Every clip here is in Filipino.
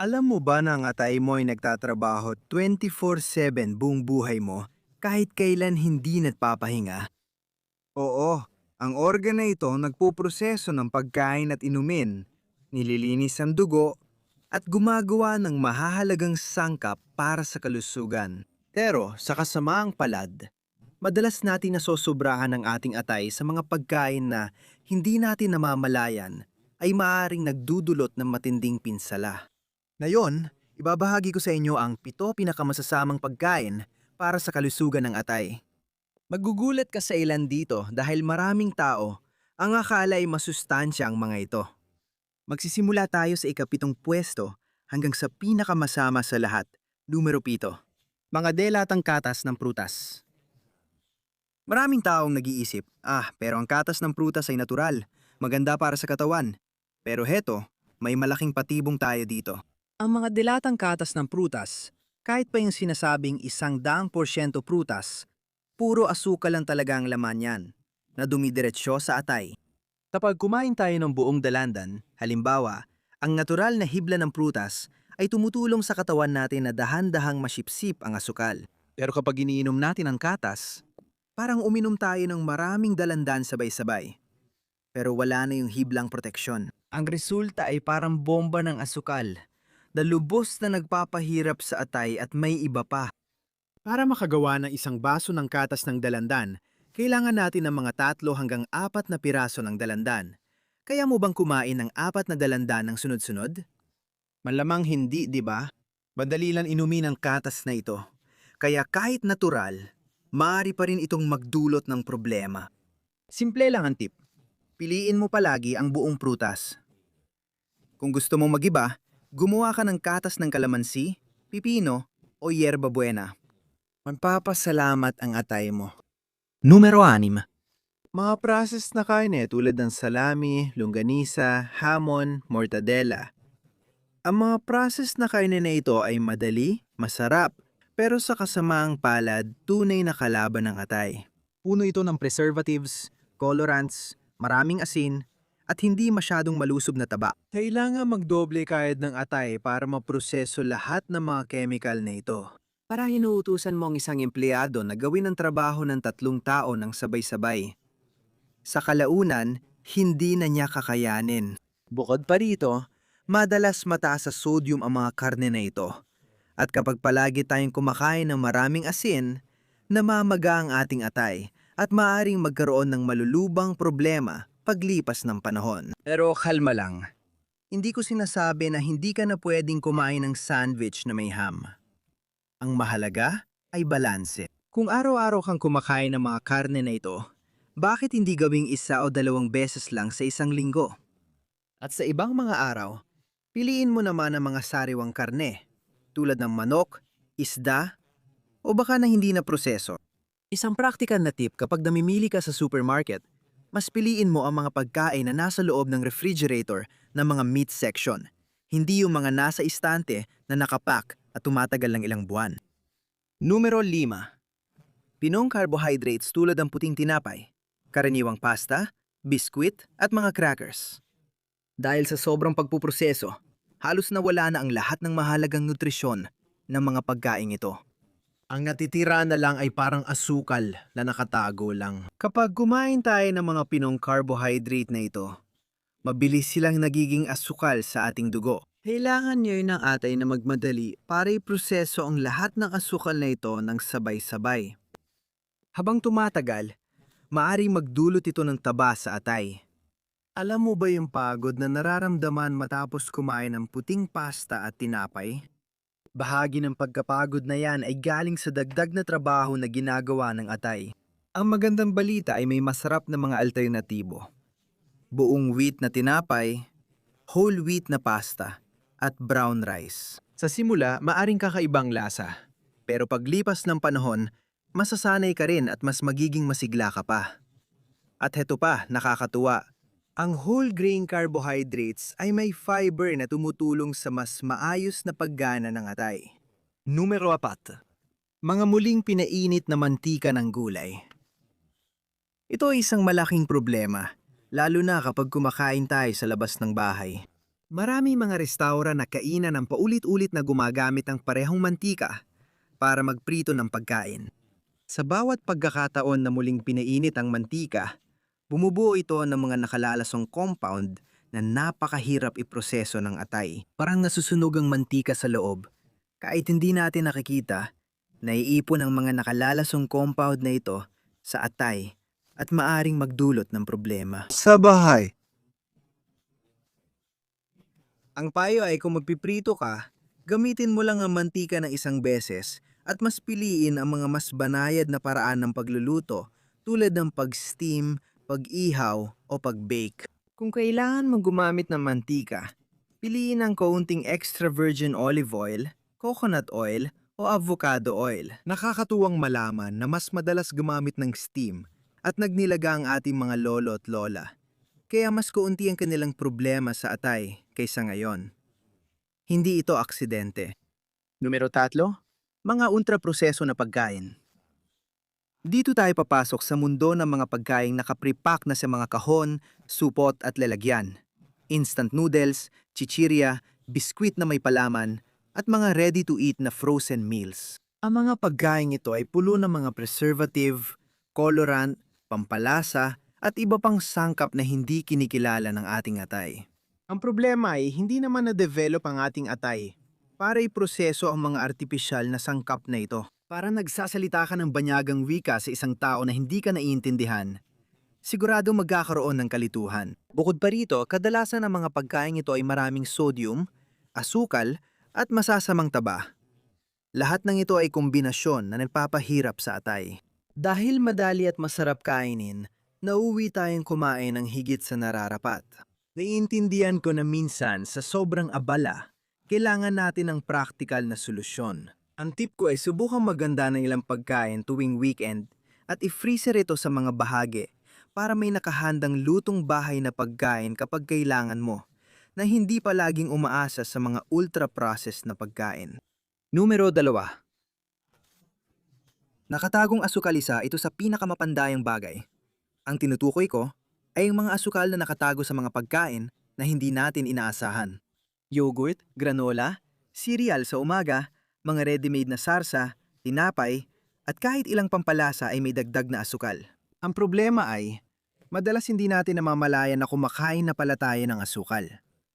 Alam mo ba na ang atay mo ay nagtatrabaho 24/7 buong buhay mo kahit kailan hindi nagpapahinga? Oo, ang organ na ito nagpuproseso ng pagkain at inumin, nililinis ang dugo, at gumagawa ng mahahalagang sangkap para sa kalusugan. Pero sa kasamaang palad, madalas natin nasosobrahan ang ating atay sa mga pagkain na hindi natin namamalayan ay maaaring nagdudulot ng matinding pinsala. Ngayon, ibabahagi ko sa inyo ang 7 pinakamasasamang pagkain para sa kalusugan ng atay. Magugulat ka sa ilan dito dahil maraming tao ang akala ay masustansya ang mga ito. Magsisimula tayo sa ikapitong pwesto hanggang sa pinakamasama sa lahat, numero 7. Mga delatang katas ng prutas. Maraming taong nag-iisip, pero ang katas ng prutas ay natural, maganda para sa katawan. Pero heto, may malaking patibong tayo dito. Ang mga dilatang katas ng prutas, kahit pa yung sinasabing 100% prutas, puro asukal lang talaga ang laman yan, na dumidiretsyo sa atay. Kapag kumain tayo ng buong dalandan, halimbawa, ang natural na hibla ng prutas ay tumutulong sa katawan natin na dahan-dahang masipsip ang asukal. Pero kapag iniinom natin ang katas, parang uminom tayo ng maraming dalandan sabay-sabay. Pero wala na yung hiblang proteksyon. Ang resulta ay parang bomba ng asukal na lubos na nagpapahirap sa atay at may iba pa. Para makagawa ng isang baso ng katas ng dalandan, kailangan natin ng mga 3 hanggang 4 na piraso ng dalandan. Kaya mo bang kumain ng 4 na dalandan ng sunod-sunod? Malamang hindi, di ba? Madali lang inumin ang katas na ito. Kaya kahit natural, maaari pa rin itong magdulot ng problema. Simple lang ang tip. Piliin mo palagi ang buong prutas. Kung gusto mong magiba, gumawa ka ng katas ng kalamansi, pipino, o yerba buena. Magpapasalamat ang atay mo. Numero 6. Mga processed na karne tulad ng salami, longganisa, hamon, mortadela. Ang mga processed na karne na ito ay madali, masarap, pero sa kasamaang palad, tunay na kalaban ng atay. Puno ito ng preservatives, colorants, maraming asin, at hindi masyadong malusob na taba. Kailangan magdoble kayod ng atay para maproseso lahat ng mga chemical na ito. Para hinuutusan mo ang isang empleyado na gawin ang trabaho ng 3 tao ng sabay-sabay. Sa kalaunan, hindi na niya kakayanin. Bukod pa rito, madalas mataas sa sodium ang mga karne na ito. At kapag palagi tayong kumakain ng maraming asin, namamaga ang ating atay at maaaring magkaroon ng malulubang problema paglipas ng panahon. Pero kalma lang. Hindi ko sinasabi na hindi ka na pwedeng kumain ng sandwich na may ham. Ang mahalaga ay balanse. Kung araw-araw kang kumakain ng mga karne na ito, bakit hindi gawing 1 o 2 beses lang sa isang linggo? At sa ibang mga araw, piliin mo naman ang mga sariwang karne, tulad ng manok, isda, o baka na hindi na proseso. Isang practical na tip kapag namimili ka sa supermarket, mas piliin mo ang mga pagkain na nasa loob ng refrigerator ng mga meat section, hindi yung mga nasa istante na nakapack at tumatagal ng ilang buwan. Numero 5. Pinong carbohydrates tulad ng puting tinapay, karaniwang pasta, biskwit at mga crackers. Dahil sa sobrang pagpuproseso, halos nawala na ang lahat ng mahalagang nutrisyon ng mga pagkain ito. Ang natitira na lang ay parang asukal na nakatago lang. Kapag kumain tayo ng mga pinong carbohydrate na ito, mabilis silang nagiging asukal sa ating dugo. Kailangan nyo ng atay na magmadali para iproseso ang lahat ng asukal na ito ng sabay-sabay. Habang tumatagal, maaring magdulot ito ng taba sa atay. Alam mo ba yung pagod na nararamdaman matapos kumain ng puting pasta at tinapay? Bahagi ng pagkapagod na yan ay galing sa dagdag na trabaho na ginagawa ng atay. Ang magandang balita ay may masarap na mga alternatibo. Buong wheat na tinapay, whole wheat na pasta, at brown rice. Sa simula, maaring kakaibang lasa. Pero paglipas ng panahon, masasanay ka rin at mas magiging masigla ka pa. At heto pa, nakakatuwa. Ang whole grain carbohydrates ay may fiber na tumutulong sa mas maayos na paggana ng atay. Numero 4. Mga muling pinainit na mantika ng gulay. Ito ay isang malaking problema, lalo na kapag kumakain tayo sa labas ng bahay. Marami mga restaurant na kainan ng paulit-ulit na gumagamit ng parehong mantika para magprito ng pagkain. Sa bawat pagkakataon na muling pinainit ang mantika, bumubuo ito ng mga nakalalasong compound na napakahirap iproseso ng atay. Parang nasusunog ang mantika sa loob. Kahit hindi natin nakikita, naiipon ang mga nakalalasong compound na ito sa atay at maaring magdulot ng problema. Sa bahay. Ang payo ay kung magpiprito ka, gamitin mo lang ang mantika ng isang beses at mas piliin ang mga mas banayad na paraan ng pagluluto tulad ng pag-steam, pag-ihaw o pag-bake. Kung kailangan mong gumamit ng mantika, piliin ang kaunting extra virgin olive oil, coconut oil o avocado oil. Nakakatuwang malaman na mas madalas gumamit ng steam at nagnilaga ang ating mga lolo at lola. Kaya mas kaunti ang kanilang problema sa atay kaysa ngayon. Hindi ito aksidente. Numero 3, mga ultraproseso na pagkain. Dito tayo papasok sa mundo ng mga pagkaing nakaprepack na sa mga kahon, supot at lalagyan. Instant noodles, chichirya, biskwit na may palaman, at mga ready-to-eat na frozen meals. Ang mga pagkain ito ay pulo ng mga preservative, colorant, pampalasa, at iba pang sangkap na hindi kinikilala ng ating atay. Ang problema ay hindi naman na-develop ang ating atay para iproseso ang mga artipisyal na sangkap na ito. Para nagsasalita ka ng banyagang wika sa isang tao na hindi ka naiintindihan, sigurado magkakaroon ng kalituhan. Bukod pa rito, kadalasan ang mga pagkain ito ay maraming sodium, asukal, at masasamang taba. Lahat ng ito ay kombinasyon na nagpapahirap sa atay. Dahil madali at masarap kainin, nauwi tayong kumain ng higit sa nararapat. Naiintindihan ko na minsan sa sobrang abala, kailangan natin ng praktikal na solusyon. Ang tip ko ay subukang maganda ng ilang pagkain tuwing weekend at i-freezer ito sa mga bahagi para may nakahandang lutong bahay na pagkain kapag kailangan mo, na hindi palaging umaasa sa mga ultra-processed na pagkain. Numero 2. Nakatagong asukalisa ito sa pinakamapandayang bagay. Ang tinutukoy ko ay ang mga asukal na nakatago sa mga pagkain na hindi natin inaasahan. Yogurt, granola, cereal sa umaga, mga ready-made na sarsa, tinapay, at kahit ilang pampalasa ay may dagdag na asukal. Ang problema ay, madalas hindi natin namamalayan na kumakain na pala tayo ng asukal.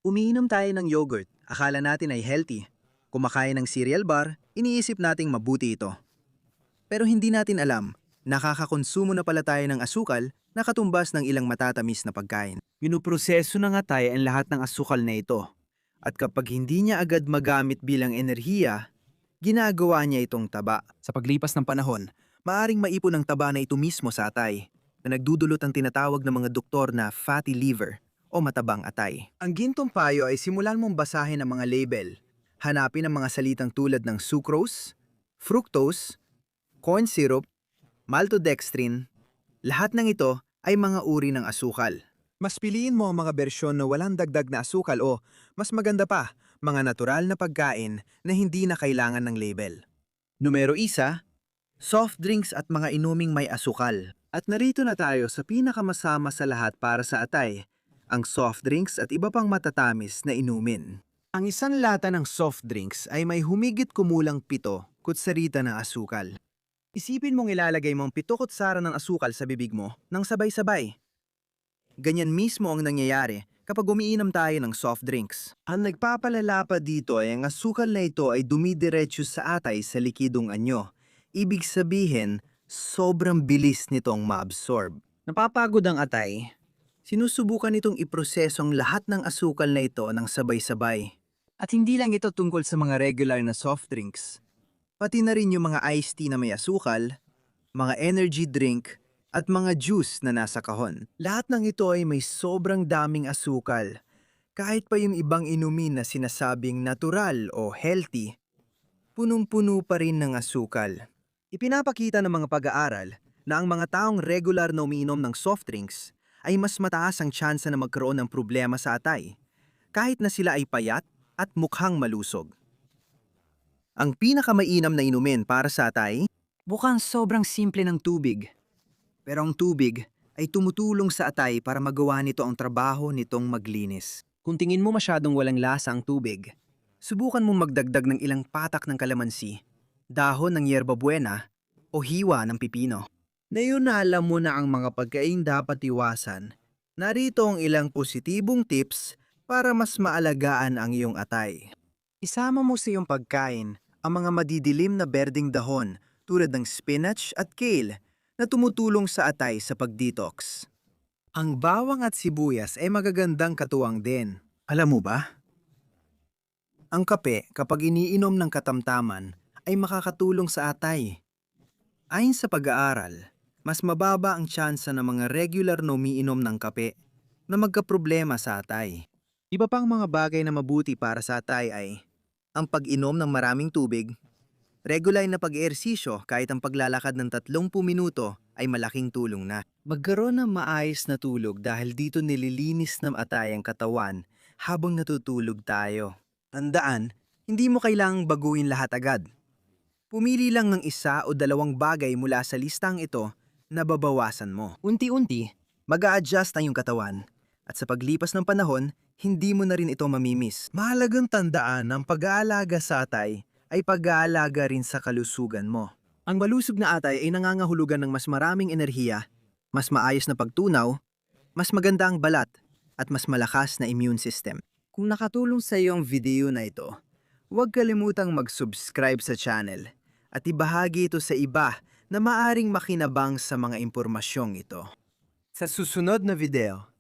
Umiinom tayo ng yogurt, akala natin ay healthy. Kumakain ng cereal bar, iniisip nating mabuti ito. Pero hindi natin alam, nakakakonsumo na pala tayo ng asukal na katumbas ng ilang matatamis na pagkain. Pinuproseso ng atay ang lahat ng asukal na ito. At kapag hindi niya agad magamit bilang enerhiya, ginagawa niya itong taba. Sa paglipas ng panahon, maaring maipon ang taba na ito mismo sa atay, na nagdudulot ang tinatawag ng mga doktor na fatty liver o matabang atay. Ang gintong payo ay simulan mong basahin ang mga label. Hanapin ang mga salitang tulad ng sucrose, fructose, corn syrup, maltodextrin. Lahat ng ito ay mga uri ng asukal. Mas piliin mo ang mga bersyon na walang dagdag na asukal o, mas maganda pa, mga natural na pagkain na hindi na kailangan ng label. Numero 1, soft drinks at mga inuming may asukal. At narito na tayo sa pinakamasama sa lahat para sa atay, ang soft drinks at iba pang matatamis na inumin. Ang isang lata ng soft drinks ay may humigit kumulang 7 kutsarita ng asukal. Isipin mong ilalagay mo ang 7 kutsara ng asukal sa bibig mo nang sabay-sabay. Ganyan mismo ang nangyayari kapag umiinom tayo ng soft drinks. Ang nagpapalala pa dito ay ang asukal na ito ay dumidiretso sa atay sa likidong anyo. Ibig sabihin, sobrang bilis nitong maabsorb. Napapagod ang atay. Sinusubukan nitong iproseso ang lahat ng asukal na ito ng sabay-sabay. At hindi lang ito tungkol sa mga regular na soft drinks. Pati na rin yung mga iced tea na may asukal, mga energy drink, at mga juice na nasa kahon. Lahat ng ito ay may sobrang daming asukal. Kahit pa yung ibang inumin na sinasabing natural o healthy, punong-puno pa rin ng asukal. Ipinapakita ng mga pag-aaral na ang mga taong regular na umiinom ng soft drinks ay mas mataas ang tsansa na magkaroon ng problema sa atay, kahit na sila ay payat at mukhang malusog. Ang pinakamainam na inumin para sa atay, mukhang sobrang simple ng tubig. Pero ang tubig ay tumutulong sa atay para magawa nito ang trabaho nitong maglinis. Kung tingin mo masyadong walang lasa ang tubig, subukan mong magdagdag ng ilang patak ng kalamansi, dahon ng yerba buena, o hiwa ng pipino. Ngayon na alam mo na ang mga pagkain dapat iwasan. Narito ang ilang positibong tips para mas maalagaan ang iyong atay. Isama mo sa iyong pagkain ang mga madidilim na berdeng dahon tulad ng spinach at kale na tumutulong sa atay sa pag-detox. Ang bawang at sibuyas ay magagandang katuwang din. Alam mo ba? Ang kape kapag iniinom ng katamtaman ay makakatulong sa atay. Ayon sa pag-aaral, mas mababa ang tsansa ng mga regular na umiinom ng kape na magkaproblema sa atay. Iba pang mga bagay na mabuti para sa atay ay ang pag-inom ng maraming tubig, regular na pag-ehersisyo kahit ang paglalakad ng 30 minuto ay malaking tulong na. Magkaroon ng maayos na tulog dahil dito nililinis ng atay ang katawan habang natutulog tayo. Tandaan, hindi mo kailangang baguhin lahat agad. Pumili lang ng isa o dalawang bagay mula sa listang ito na babawasan mo. Unti-unti, mag-a-adjust ang iyong katawan at sa paglipas ng panahon, hindi mo na rin ito mamimiss. Mahalagang tandaan ang pag-aalaga sa atay ay pag-aalaga rin sa kalusugan mo. Ang malusog na atay ay nangangahulugan ng mas maraming enerhiya, mas maayos na pagtunaw, mas maganda ang balat, at mas malakas na immune system. Kung nakatulong sa iyo ang video na ito, huwag kalimutang mag-subscribe sa channel at ibahagi ito sa iba na maaring makinabang sa mga impormasyong ito. Sa susunod na video,